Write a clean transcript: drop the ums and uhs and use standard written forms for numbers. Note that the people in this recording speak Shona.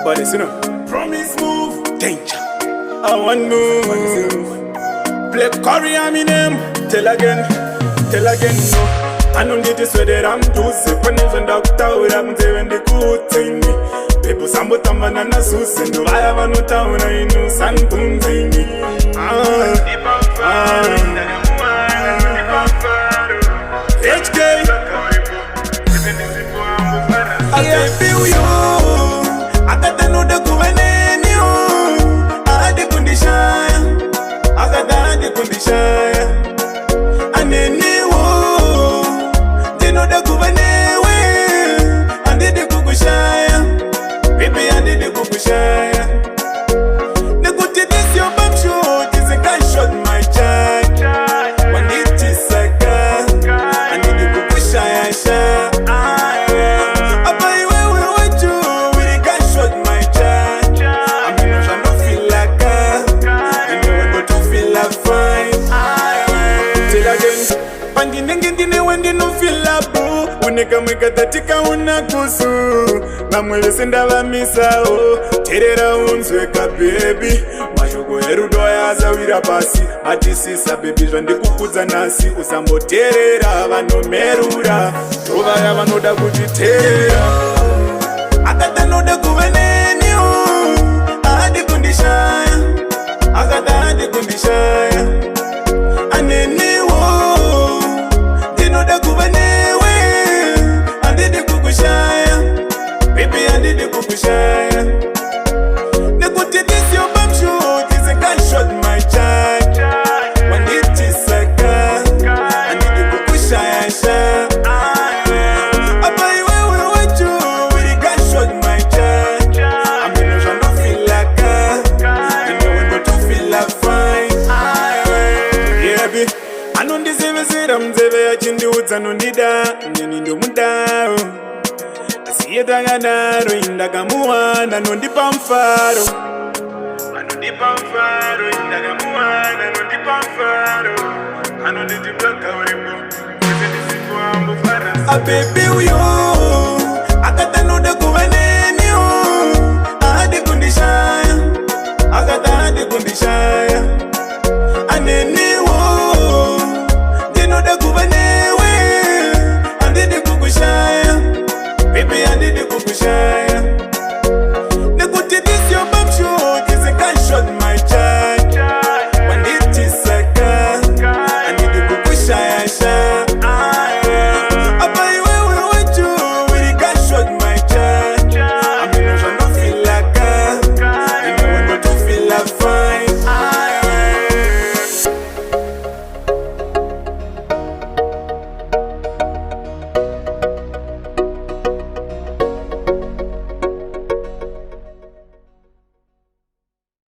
But it's, promise move, danger. I want move. Play Corey, I'm in him. Tell again, no. I don't need to swear that I'm too sick. When I'm doctor, I'm doing the good thing. People sambo tamana na susi. No, I have no town, I know something. HK, I feel you. I got to know the good in you. I had the condition. I got the condition. And then you know the good anyway. I did the good shine. Baby, I did the good shine. The good to this your bum shoot is a guy shot my child. When it is a gun, I need the good shine. Unika mwika tatika unakusu Mamwele senda wa misao Terera unzweka baby Mashuku herudo ya zawira pasi Atisisa baby jwandi kukuza nasi Usambo terera vano merura Toga ya vanoda kutiterera Akata noda kuveneni Ahadi kundishaya Akata hadi kundishaya Aneni wo Dinoda kuveneni Baby, I did the kukushaya. The good to this your bum shoot is a gunshot, my child. When it is a gun, I need the kukushaya. I buy you with you with a gunshot, my child. I mean, I don't feel like you know when you feel like fine. Yeah, baby, I don't deserve it. I'm the virgin dudes. I don't need that. You need to move down. Siyetanganaro indagamuana nondipa mfaro Anondipa mfaro indagamuana nondipa mfaro Anondijibloka ulipo Kese nisipo ambu farasi A baby uyo Akata noda kuwane